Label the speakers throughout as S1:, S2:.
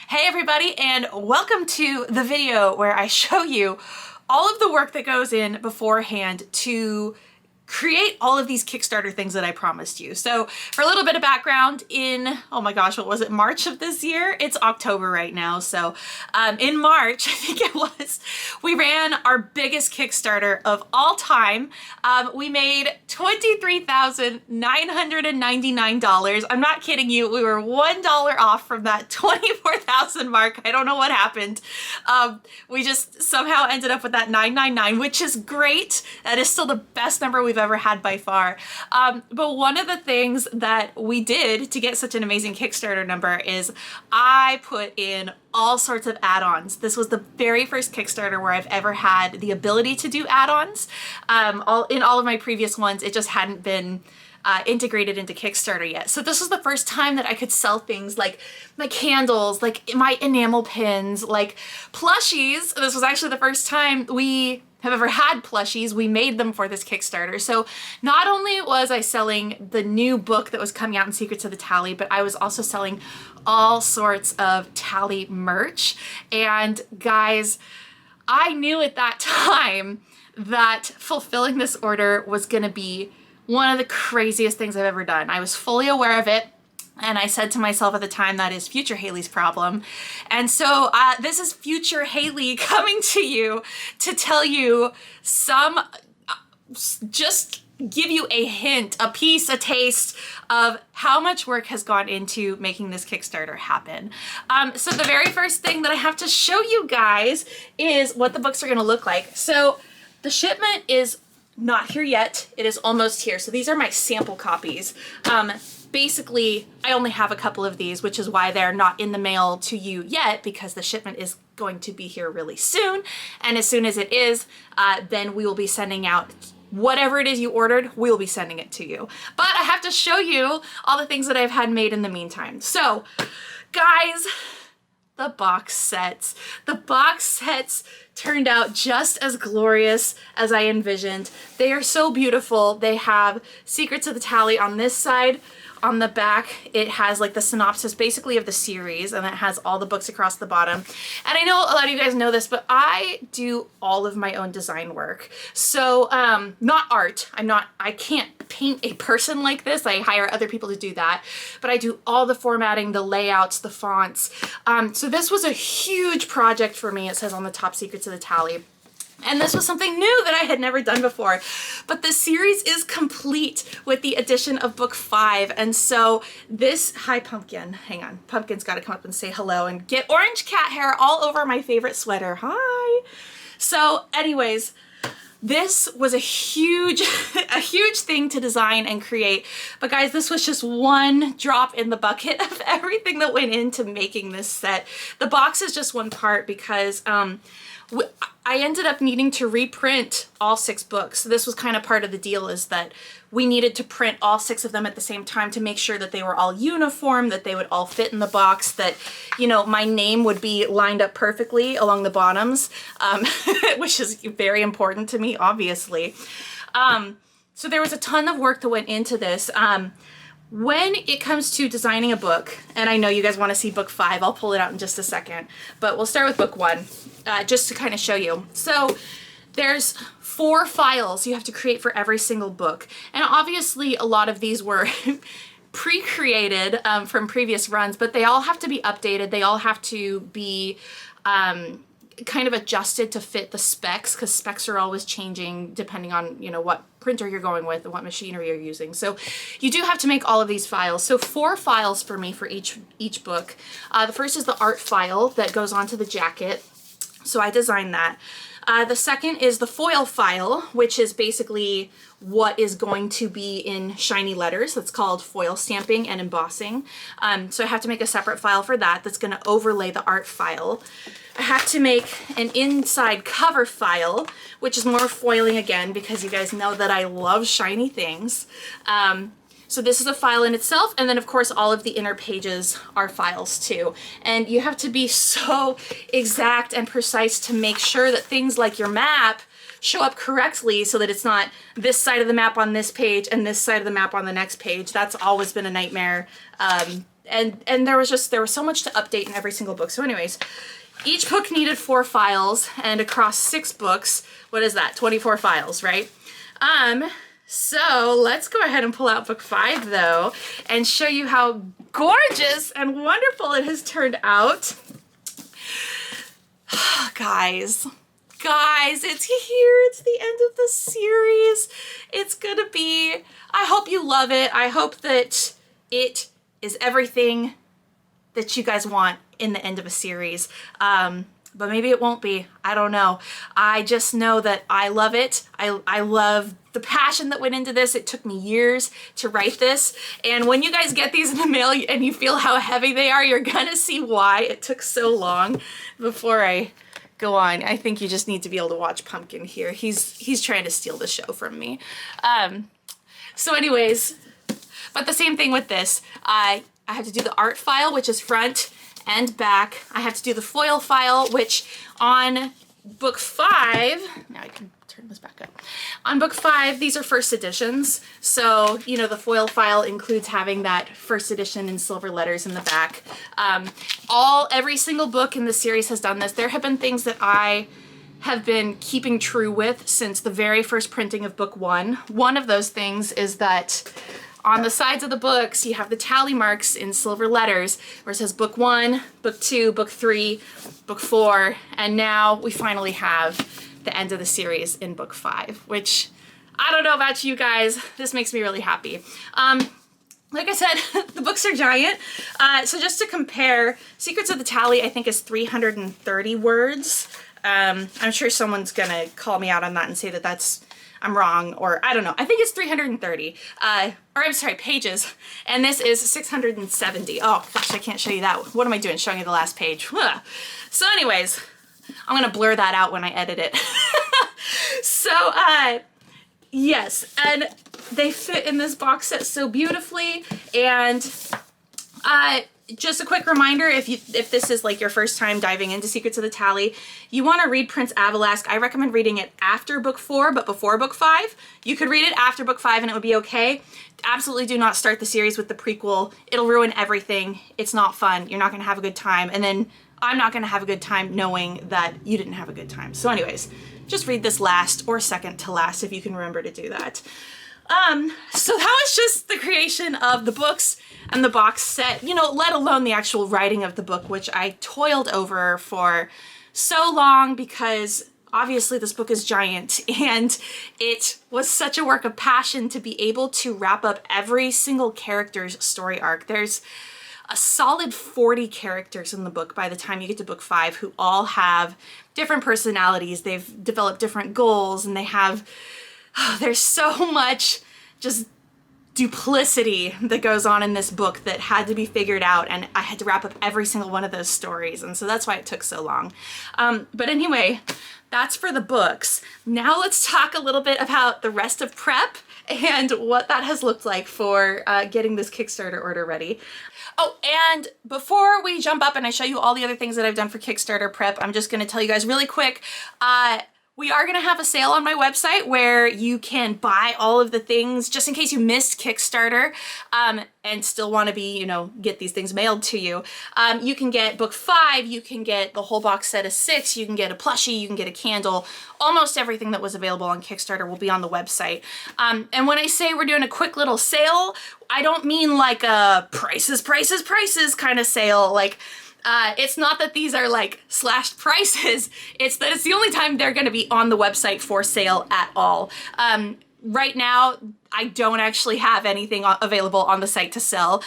S1: Hey everybody, and welcome to the video where I show you all of the work that goes in beforehand to create all of these Kickstarter things that I promised you. So for a little bit of background, oh my gosh, what was it, March of this year? It's October right now. So in March, I think it was, we ran our biggest Kickstarter of all time. We made $23,999. I'm not kidding you. We were $1 off from that 24,000 mark. I don't know what happened. We just somehow ended up with that 999, which is great. That is still the best number we've ever had by far. But one of the things that we did to get such an amazing Kickstarter number is I put in all sorts of add-ons. This was the very first Kickstarter where I've ever had the ability to do add-ons. In all of my previous ones, it just hadn't been integrated into Kickstarter yet. So this was the first time that I could sell things like my candles, like my enamel pins, like plushies. This was actually the first time we have ever had plushies. We made them for this Kickstarter. So not only was I selling the new book that was coming out in Secrets of the Tally, but I was also selling all sorts of Tally merch. And guys, I knew at that time that fulfilling this order was gonna be one of the craziest things I've ever done. I was fully aware of it. And I said to myself at the time, that is future Haley's problem. And so this is future Haley coming to you to tell you just give you a hint, a piece, a taste of how much work has gone into making this Kickstarter happen. So the very first thing that I have to show you guys is what the books are gonna look like. So the shipment is not here yet. It is almost here. So these are my sample copies. Basically, I only have a couple of these, which is why they're not in the mail to you yet, because the shipment is going to be here really soon. And as soon as it is, then we will be sending out whatever it is you ordered, we'll be sending it to you. But I have to show you all the things that I've had made in the meantime. So, guys, the box sets. The box sets turned out just as glorious as I envisioned. They are so beautiful. They have Secrets of the Tally on this side. On the back, it has like the synopsis basically of the series, and it has all the books across the bottom. And I know a lot of you guys know this, but I do all of my own design work. So, not art. I can't paint a person like this. I hire other people to do that. But I do all the formatting, the layouts, the fonts. So this was a huge project for me. It says on the top, Secrets of the Tally. And this was something new that I had never done before. But the series is complete with the addition of book 5. And so this, hi Pumpkin, hang on. Pumpkin's gotta come up and say hello and get orange cat hair all over my favorite sweater. Hi. So anyways, this was a huge thing to design and create. But guys, this was just one drop in the bucket of everything that went into making this set. The box is just one part because I ended up needing to reprint all 6 books. So this was kind of part of the deal, is that we needed to print all 6 of them at the same time to make sure that they were all uniform, that they would all fit in the box, that, you know, my name would be lined up perfectly along the bottoms, which is very important to me, obviously. So there was a ton of work that went into this. When it comes to designing a book, and I know you guys want to see book 5, I'll pull it out in just a second, but we'll start with book 1, just to kind of show you. So there's 4 files you have to create for every single book. And obviously a lot of these were pre-created from previous runs, but they all have to be updated. They all have to be kind of adjusted to fit the specs, because specs are always changing depending on, you know, what printer you're going with and what machinery you're using. So you do have to make all of these files. So 4 files for me for each book. The first is the art file that goes onto the jacket. So I designed that. The second is the foil file, which is basically what is going to be in shiny letters. That's called foil stamping and embossing. So I have to make a separate file for that that's going to overlay the art file. I have to make an inside cover file, which is more foiling again, because you guys know that I love shiny things. So this is a file in itself, and then of course all of the inner pages are files too. And you have to be so exact and precise to make sure that things like your map show up correctly, so that it's not this side of the map on this page and this side of the map on the next page. That's always been a nightmare and there was so much to update in every single book. So anyways, each book needed 4 files, and across 6 books, what is that? 24 files, right? So let's go ahead and pull out book 5 though, and show you how gorgeous and wonderful it has turned out. Guys, it's here. It's the end of the series. It's gonna be, I hope you love it. I hope that it is everything that you guys want in the end of a series. But maybe it won't be. I don't know. I just know that I love it. I love the passion that went into this. It took me years to write this. And when you guys get these in the mail and you feel how heavy they are, you're gonna see why it took so long. Before I go on, I think you just need to be able to watch Pumpkin here. He's trying to steal the show from me. So anyways, but the same thing with this. I have to do the art file, which is front and back. I have to do the foil file, which on book 5, now I can turn this back up. On book 5, these are first editions. So, you know, the foil file includes having that first edition in silver letters in the back. Every single book in the series has done this. There have been things that I have been keeping true with since the very first printing of book 1. One of those things is that on the sides of the books, you have the tally marks in silver letters where it says book 1, book 2, book 3, book 4, and now we finally have the end of the series in book 5, which I don't know about you guys. This makes me really happy. Like I said, the books are giant. So just to compare, Secrets of the Tally, I think, is 330 words. I'm sure someone's gonna call me out on that and say that I'm wrong, or I don't know. I think it's 330, or I'm sorry, pages. And this is 670. Oh gosh, I can't show you that. What am I doing? Showing you the last page. So anyways, I'm gonna blur that out when I edit it. So, yes, and they fit in this box set so beautifully. And just a quick reminder, if this is like your first time diving into Secrets of the Tally, you want to read Prince Avalask. I recommend reading it after book 4, but before book 5. You could read it after book 5 and it would be okay. Absolutely do not start the series with the prequel. It'll ruin everything. It's not fun. You're not going to have a good time. And then I'm not going to have a good time knowing that you didn't have a good time. So anyways, just read this last or second to last if you can remember to do that. So that was just the creation of the books and the box set, you know, let alone the actual writing of the book, which I toiled over for so long because obviously this book is giant and it was such a work of passion to be able to wrap up every single character's story arc. There's a solid 40 characters in the book by the time you get to book 5 who all have different personalities. They've developed different goals and they have, there's so much just duplicity that goes on in this book that had to be figured out, and I had to wrap up every single one of those stories, and so that's why it took so long. But anyway, that's for the books. Now let's talk a little bit about the rest of prep and what that has looked like for getting this Kickstarter order ready. Oh, and before we jump up and I show you all the other things that I've done for Kickstarter prep, I'm just going to tell you guys really quick, we are going to have a sale on my website where you can buy all of the things just in case you missed Kickstarter and still want to be, you know, get these things mailed to you. You can get book 5, you can get the whole box set of 6, you can get a plushie, you can get a candle. Almost everything that was available on Kickstarter will be on the website. And when I say we're doing a quick little sale, I don't mean like a prices kind of sale. Like, it's not that these are like slashed prices, it's that it's the only time they're going to be on the website for sale at all. Right now, I don't actually have anything available on the site to sell,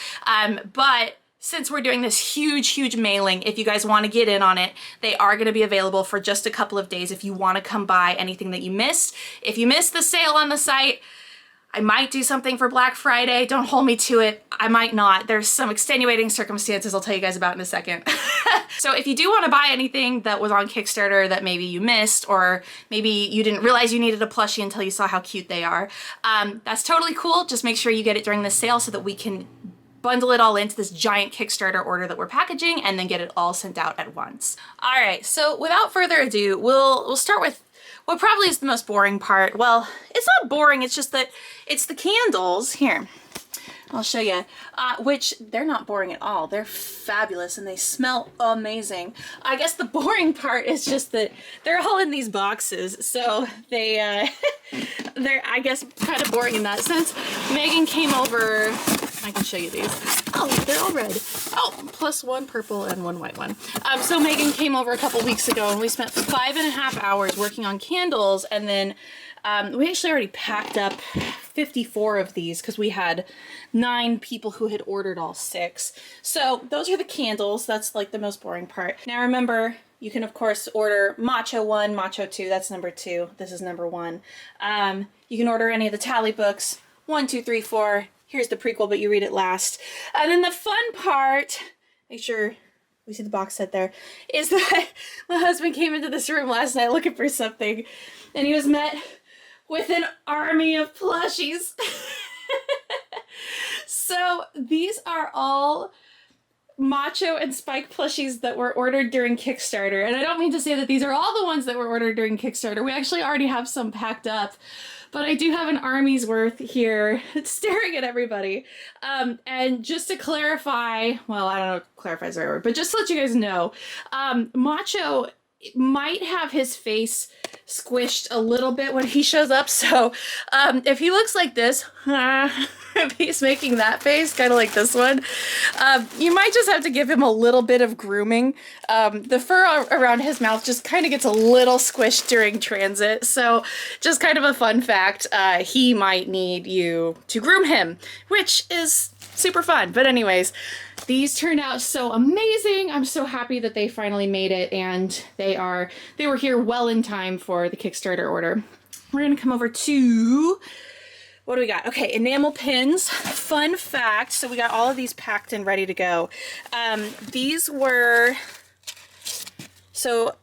S1: but since we're doing this huge mailing, if you guys want to get in on it, they are going to be available for just a couple of days if you want to come buy anything that you missed. If you missed the sale on the site, I might do something for Black Friday. Don't hold me to it. I might not. There's some extenuating circumstances I'll tell you guys about in a second. So if you do want to buy anything that was on Kickstarter that maybe you missed, or maybe you didn't realize you needed a plushie until you saw how cute they are, that's totally cool. Just make sure you get it during the sale so that we can bundle it all into this giant Kickstarter order that we're packaging and then get it all sent out at once. All right, so without further ado, we'll start with what probably is the most boring part. Well, it's not boring, it's just that it's the candles. Here, I'll show you, which they're not boring at all. They're fabulous and they smell amazing. I guess the boring part is just that they're all in these boxes. So they're, I guess, kind of boring in that sense. Megan came over, I can show you these. Oh, they're all red. Oh, plus one purple and one white one. So Megan came over a couple weeks ago and we spent 5.5 hours working on candles, and then we actually already packed up 54 of these because we had 9 people who had ordered all 6. So those are the candles. That's like the most boring part. Now remember, you can of course order Macho 1, Macho 2, that's number 2. This is number 1. You can order any of the tally books, 1, 2, 3, 4. Here's the prequel, but you read it last. And then the fun part, make sure we see the box set there, is that my husband came into this room last night looking for something, and he was met with an army of plushies. So these are all Macho and Spike plushies that were ordered during Kickstarter. And I don't mean to say that these are all the ones that were ordered during Kickstarter. We actually already have some packed up, but I do have an army's worth here staring at everybody. And just to clarify, well, I don't know if clarify is the right word, but just to let you guys know, Macho might have his face squished a little bit when he shows up. So if he looks like this, if he's making that face, kind of like this one, you might just have to give him a little bit of grooming. The fur around his mouth just kind of gets a little squished during transit. So just kind of a fun fact, he might need you to groom him, which is super fun. But anyways, these turned out so amazing. I'm so happy that they finally made it, and they were here well in time for the Kickstarter order. We're gonna come over to, what do we got? Okay, enamel pins. Fun fact, so we got all of these packed and ready to go. These were, so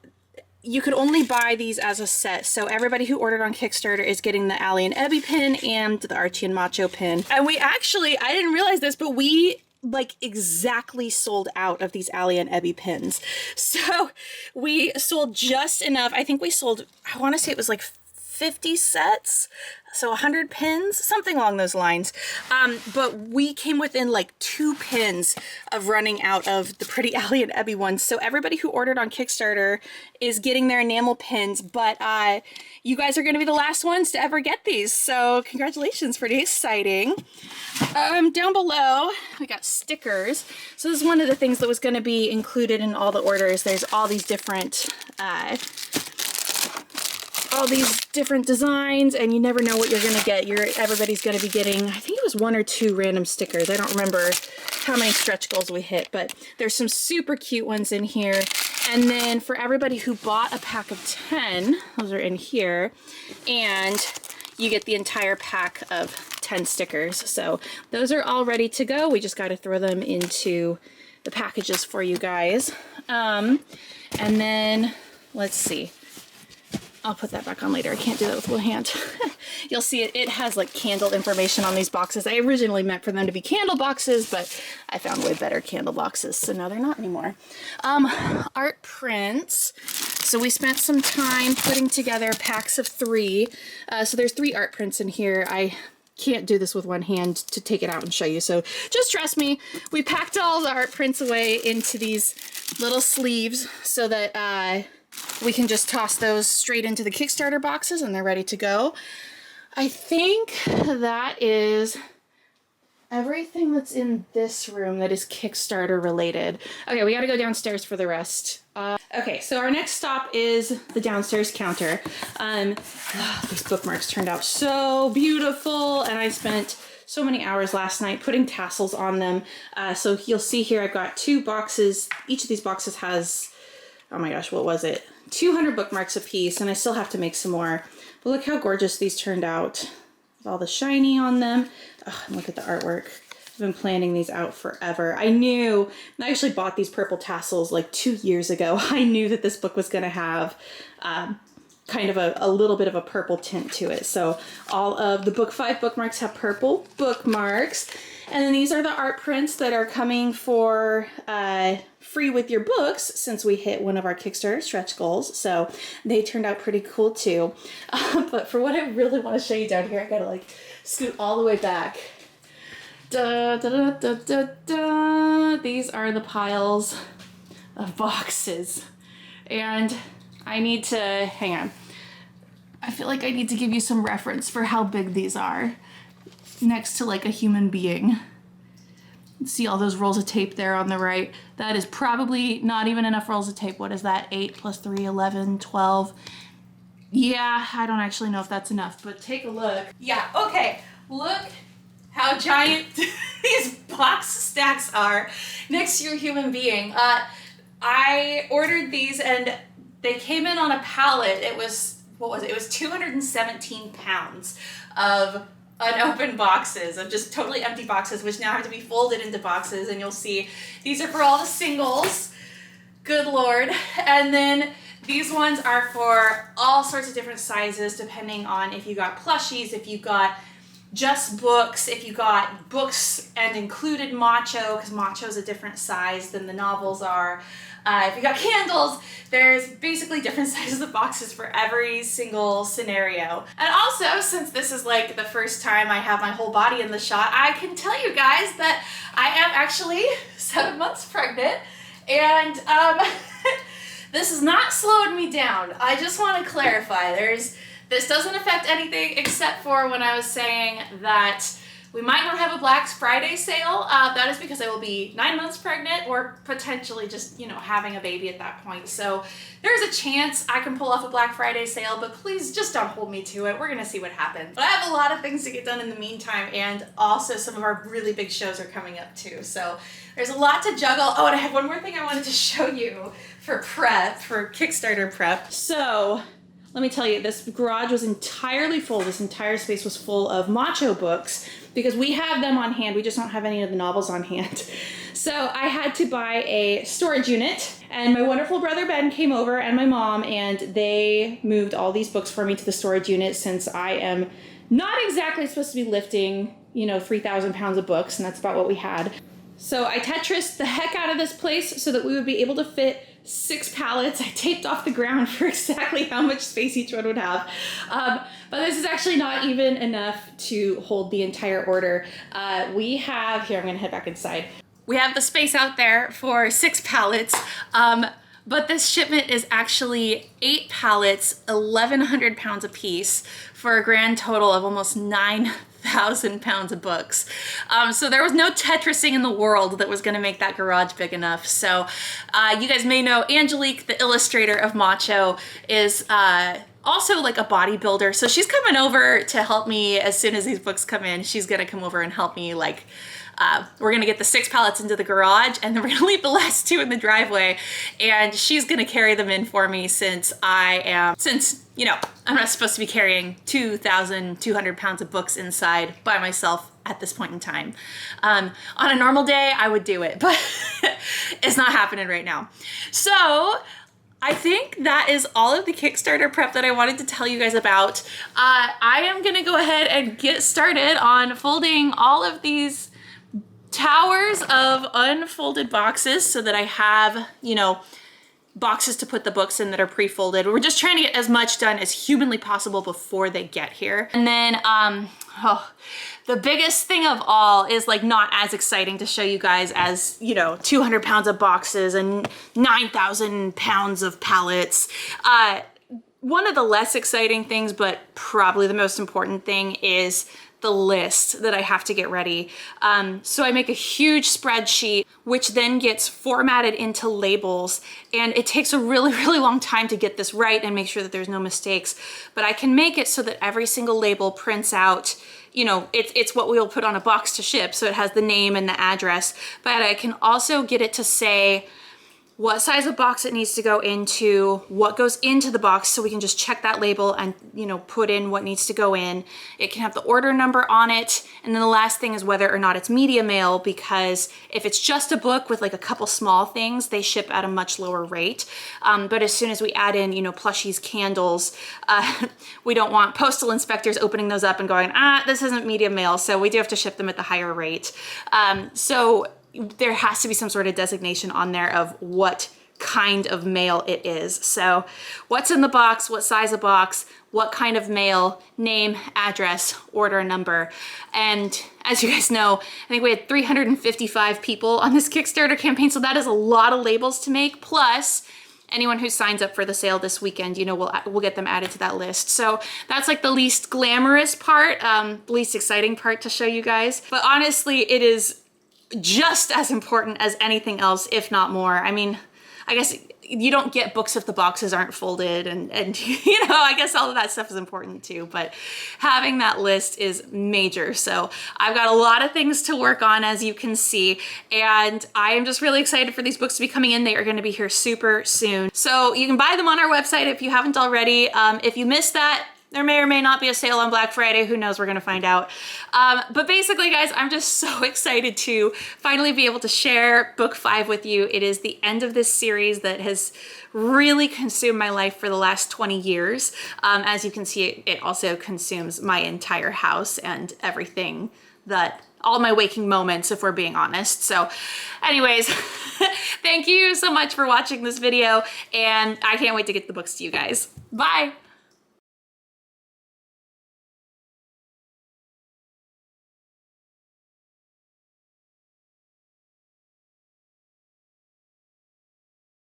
S1: you could only buy these as a set. So everybody who ordered on Kickstarter is getting the Allie and Ebby pin and the Archie and Macho pin. And we actually, I didn't realize this, but we like exactly sold out of these Allie and Ebby pins. So we sold just enough. I think we sold, I want to say it was like 50 sets, so 100 pins, something along those lines. But we came within like 2 pins of running out of the pretty Allie and Ebby ones. So everybody who ordered on Kickstarter is getting their enamel pins, but you guys are going to be the last ones to ever get these. So congratulations, pretty exciting. Down below, we got stickers. So this is one of the things that was going to be included in all the orders. There's all these different designs, and you never know what you're gonna get. Everybody's gonna be getting, I think it was 1 or 2 random stickers. I don't remember how many stretch goals we hit, but there's some super cute ones in here. And then for everybody who bought a pack of 10, those are in here, and you get the entire pack of 10 stickers. So those are all ready to go. We just got to throw them into the packages for you guys. And then let's see. I'll put that back on later. I can't do that with one hand. You'll see it has like candle information on these boxes. I originally meant for them to be candle boxes, but I found way better candle boxes, so now they're not anymore. Art prints. So we spent some time putting together packs of 3. So there's 3 art prints in here. I can't do this with one hand to take it out and show you, so just trust me. We packed all the art prints away into these little sleeves so that we can just toss those straight into the Kickstarter boxes and they're ready to go. I think that is everything that's in this room that is Kickstarter related. Okay, we gotta go downstairs for the rest. Okay, so our next stop is the downstairs counter. These bookmarks turned out so beautiful, and I spent so many hours last night putting tassels on them. So you'll see here I've got 2 boxes. Each of these boxes has, oh my gosh, what was it? 200 bookmarks a piece, and I still have to make some more. But look how gorgeous these turned out with all the shiny on them. Oh, and look at the artwork. I've been planning these out forever. I actually bought these purple tassels like 2 years ago. I knew that this book was gonna have kind of a little bit of a purple tint to it. So all of the book 5 bookmarks have purple bookmarks. And then these are the art prints that are coming for free with your books since we hit one of our Kickstarter stretch goals. So they turned out pretty cool too. But for what I really want to show you down here, I gotta like scoot all the way back. Da, da, da, da, da, da. These are the piles of boxes. And I need to, hang on. I feel like I need to give you some reference for how big these are next to like a human being. See all those rolls of tape there on the right? That is probably not even enough rolls of tape. What is that? 8 plus 3, 11, 12. Yeah, I don't actually know if that's enough, but take a look. Yeah, okay. Look how giant these box stacks are next to your human being. I ordered these and they came in on a pallet. It was, what was it? It was 217 pounds of unopened boxes, of just totally empty boxes, which now have to be folded into boxes. And you'll see these are for all the singles. Good Lord. And then these ones are for all sorts of different sizes, depending on if you got plushies, if you got just books, if you got books and included Macho, because Macho is a different size than the novels are. If you got candles, there's basically different sizes of boxes for every single scenario. And also, since this is like the first time I have my whole body in the shot, I can tell you guys that I am actually 7 months pregnant, and this has not slowed me down. I just want to clarify, this doesn't affect anything except for when I was saying that we might not have a Black Friday sale. That is because I will be 9 months pregnant or potentially just, you know, having a baby at that point. So there's a chance I can pull off a Black Friday sale, but please just don't hold me to it. We're gonna see what happens. But I have a lot of things to get done in the meantime, and also some of our really big shows are coming up too. So there's a lot to juggle. Oh, and I have one more thing I wanted to show you for prep, for Kickstarter prep. So let me tell you, this garage was entirely full. This entire space was full of Macho books because we have them on hand. We just don't have any of the novels on hand. So I had to buy a storage unit, and my wonderful brother Ben came over and my mom, and they moved all these books for me to the storage unit since I am not exactly supposed to be lifting, you know, 3,000 pounds of books, and that's about what we had. So I Tetrised the heck out of this place so that we would be able to fit 6 pallets. I taped off the ground for exactly how much space each one would have. But this is actually not even enough to hold the entire order. We have, here, I'm gonna head back inside. We have the space out there for 6 pallets, but this shipment is actually 8 pallets, 1,100 pounds a piece, for a grand total of almost 9,000 pounds of books. So there was no Tetrising in the world that was gonna make that garage big enough. So you guys may know Angelique, the illustrator of Macho, is also like a bodybuilder. So she's coming over to help me as soon as these books come in. She's gonna come over and help me, like, we're gonna get the 6 pallets into the garage, and then we're gonna leave the last 2 in the driveway, and she's gonna carry them in for me since you know, I'm not supposed to be carrying 2,200 pounds of books inside by myself at this point in time. On a normal day, I would do it, but it's not happening right now. So I think that is all of the Kickstarter prep that I wanted to tell you guys about. I am gonna go ahead and get started on folding all of these towers of unfolded boxes so that I have, you know, boxes to put the books in that are pre-folded. We're just trying to get as much done as humanly possible before they get here. And then, the biggest thing of all is like not as exciting to show you guys as, you know, 200 pounds of boxes and 9,000 pounds of pallets. One of the less exciting things, but probably the most important thing, is the list that I have to get ready. So I make a huge spreadsheet, which then gets formatted into labels, and it takes a really, really long time to get this right and make sure that there's no mistakes. But I can make it so that every single label prints out, you know, it's what we'll put on a box to ship, so it has the name and the address, but I can also get it to say what size of box it needs to go into, what goes into the box, so we can just check that label and, you know, put in what needs to go in. It can have the order number on it. And then the last thing is whether or not it's media mail, because if it's just a book with like a couple small things, they ship at a much lower rate. But as soon as we add in, you know, plushies, candles, we don't want postal inspectors opening those up and going, this isn't media mail. So we do have to ship them at the higher rate. So there has to be some sort of designation on there of what kind of mail it is. So what's in the box, what size of box, what kind of mail, name, address, order number. And as you guys know, I think we had 355 people on this Kickstarter campaign, so that is a lot of labels to make. Plus, anyone who signs up for the sale this weekend, you know, we'll get them added to that list. So that's like the least glamorous part, least exciting part to show you guys. But honestly, it is just as important as anything else, if not more. I mean, I guess you don't get books if the boxes aren't folded, and you know, I guess all of that stuff is important too, but having that list is major. So I've got a lot of things to work on, as you can see, and I am just really excited for these books to be coming in. They are going to be here super soon. So you can buy them on our website if you haven't already. If you missed that, there may or may not be a sale on Black Friday. Who knows? We're gonna find out. But basically, guys, I'm just so excited to finally be able to share book 5 with you. It is the end of this series that has really consumed my life for the last 20 years. As you can see, it also consumes my entire house and everything that all my waking moments, if we're being honest. So anyways, thank you so much for watching this video, and I can't wait to get the books to you guys. Bye.